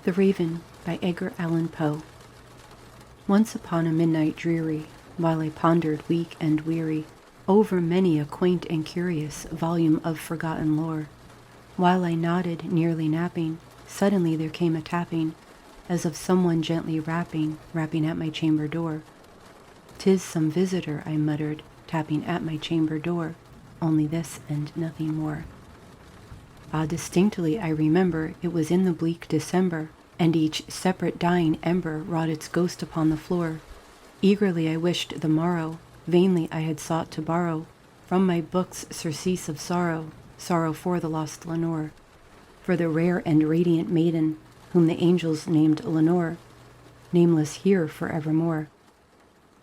The Raven by Edgar Allan Poe. Once upon a midnight dreary, while I pondered weak and weary over many a quaint and curious volume of forgotten lore, while I nodded, nearly napping, suddenly there came a tapping, as of someone gently rapping at my chamber door. "'Tis some visitor," I muttered, tapping at my chamber door, only this and nothing more. Ah, distinctly I remember it was in the bleak December, and each separate dying ember wrought its ghost upon the floor. Eagerly I wished the morrow, vainly I had sought to borrow from my books surcease of sorrow, sorrow for the lost Lenore, for the rare and radiant maiden whom the angels named Lenore, nameless here forevermore.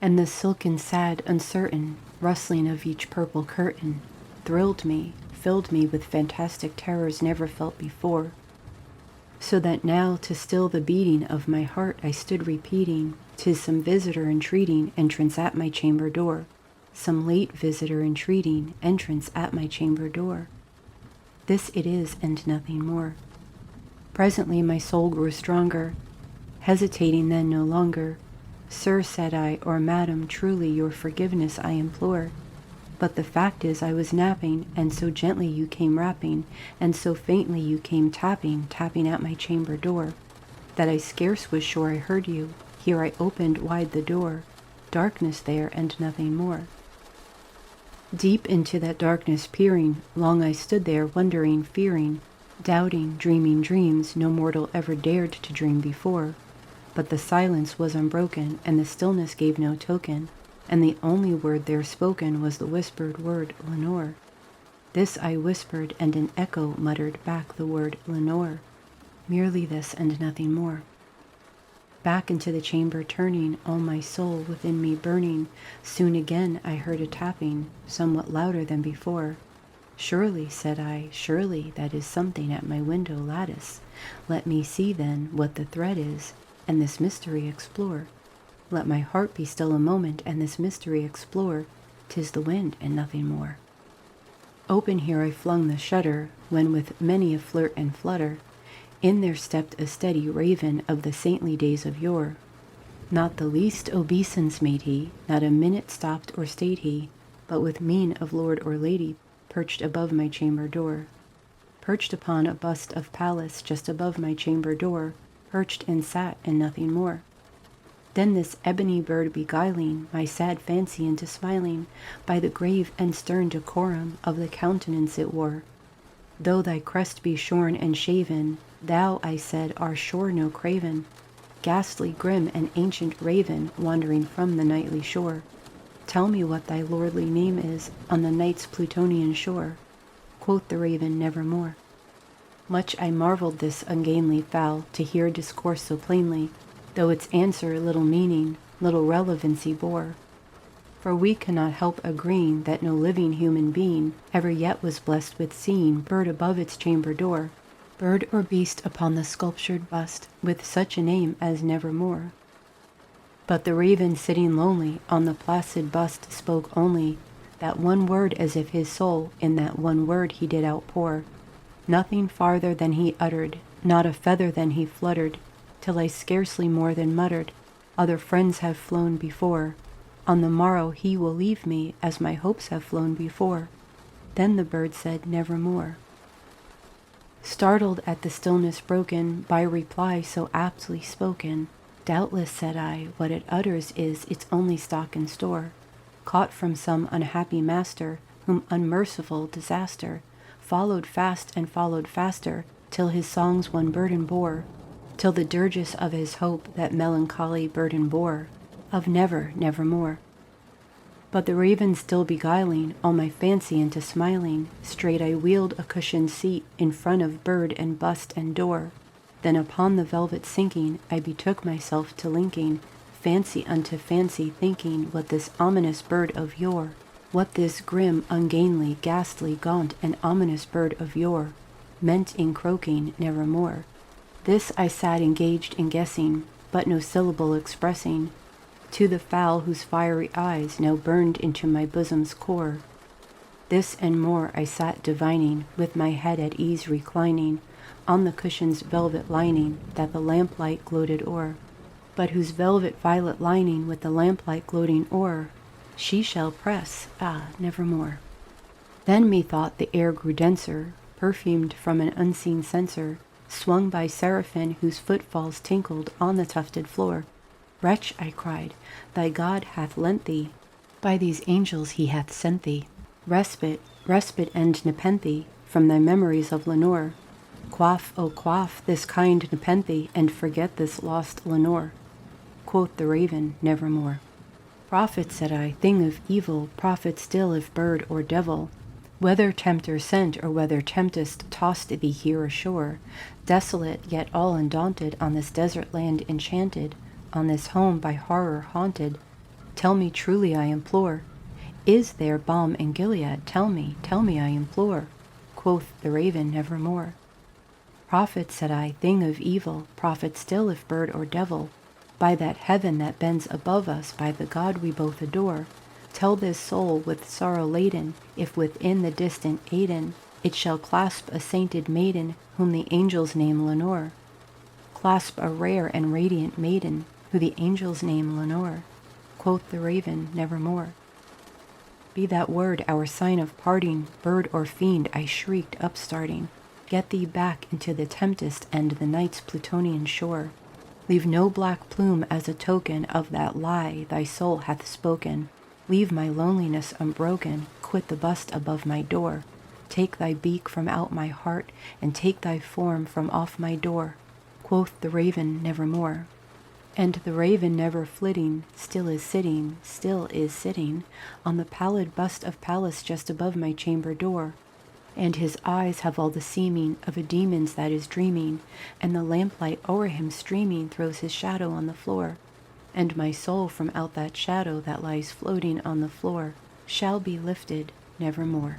And the silken, sad, uncertain rustling of each purple curtain thrilled me, filled me with fantastic terrors never felt before, so that now to still the beating of my heart I stood repeating, "'Tis some visitor entreating entrance at my chamber door, some late visitor entreating entrance at my chamber door. This it is and nothing more." Presently my soul grew stronger, hesitating then no longer. "Sir," said I, "or madam, truly your forgiveness I implore. But the fact is I was napping, and so gently you came rapping, and so faintly you came tapping at my chamber door, that I scarce was sure I heard you. Here I opened wide the door, darkness there and nothing more." Deep into that darkness peering, long I stood there wondering, fearing, doubting, dreaming dreams no mortal ever dared to dream before. But the silence was unbroken, and the stillness gave no token, and the only word there spoken was the whispered word Lenore. This I whispered, and an echo muttered back the word Lenore. Merely this and nothing more. Back into the chamber turning, all my soul within me burning, soon again I heard a tapping, somewhat louder than before. "Surely," said I, "surely that is something at my window lattice. Let me see then what the thread is, and this mystery explore. Let my heart be still a moment, and this mystery explore. 'Tis the wind and nothing more." Open here I flung the shutter, when with many a flirt and flutter, in there stepped a steady raven of the saintly days of yore. Not the least obeisance made he, not a minute stopped or stayed he, but with mien of lord or lady perched above my chamber door. Perched upon a bust of Pallas just above my chamber door, perched and sat and nothing more. Then this ebony bird beguiling my sad fancy into smiling, by the grave and stern decorum of the countenance it wore. "Though thy crest be shorn and shaven, thou," I said, "art sure no craven, ghastly, grim, and ancient raven wandering from the nightly shore. Tell me what thy lordly name is on the night's Plutonian shore." Quoth the raven, "Nevermore." Much I marveled this ungainly fowl to hear discourse so plainly, though its answer little meaning, little relevancy bore. For we cannot help agreeing that no living human being ever yet was blessed with seeing bird above its chamber door, bird or beast upon the sculptured bust, with such a name as Nevermore. But the raven sitting lonely on the placid bust spoke only that one word, as if his soul in that one word he did outpour. Nothing farther than he uttered, not a feather than he fluttered, till I scarcely more than muttered, "Other friends have flown before. On the morrow he will leave me, as my hopes have flown before." Then the bird said, "Nevermore." Startled at the stillness broken by reply so aptly spoken, "Doubtless," said I, "what it utters is its only stock and store, caught from some unhappy master, whom unmerciful disaster followed fast and followed faster, till his songs one burden bore, till the dirges of his hope that melancholy burden bore, of never, nevermore." But the raven still beguiling all my fancy into smiling, straight I wheeled a cushioned seat in front of bird and bust and door. Then upon the velvet sinking, I betook myself to linking fancy unto fancy, thinking what this ominous bird of yore, what this grim, ungainly, ghastly, gaunt, and ominous bird of yore meant in croaking "Nevermore." This I sat engaged in guessing, but no syllable expressing, to the fowl whose fiery eyes now burned into my bosom's core. This and more I sat divining, with my head at ease reclining, on the cushion's velvet lining that the lamplight gloated o'er, but whose velvet violet lining with the lamplight gloating o'er she shall press, nevermore. Then methought the air grew denser, perfumed from an unseen censer, swung by seraphim whose footfalls tinkled on the tufted floor. Wretch, I cried, thy God hath lent thee, by these angels he hath sent thee, respite and nepenthe from thy memories of Lenore. Quaff, oh quaff, this kind nepenthe, and forget this lost Lenore. Quoth the raven, nevermore. Prophet, said I, thing of evil, prophet still if bird or devil, whether tempter sent or whether tempest tossed thee here ashore, desolate yet all undaunted on this desert land enchanted, on this home by horror haunted, tell me truly I implore, is there balm in Gilead? Tell me, I implore. Quoth the raven, nevermore. Prophet, said I, thing of evil, prophet still if bird or devil, by that heaven that bends above us, by the God we both adore, tell this soul with sorrow laden, if within the distant Aidenn it shall clasp a sainted maiden whom the angels name Lenore. Clasp a rare and radiant maiden who the angels name Lenore. Quoth the raven, nevermore. Be that word our sign of parting, bird or fiend, I shrieked, upstarting. Get thee back into the tempest and the night's Plutonian shore. Leave no black plume as a token of that lie thy soul hath spoken. Leave my loneliness unbroken, quit the bust above my door. Take thy beak from out my heart, and take thy form from off my door. Quoth the raven, nevermore. And the raven never flitting, still is sitting, on the pallid bust of Pallas just above my chamber door. And his eyes have all the seeming of a demon's that is dreaming, and the lamplight o'er him streaming throws his shadow on the floor. And my soul from out that shadow that lies floating on the floor shall be lifted nevermore.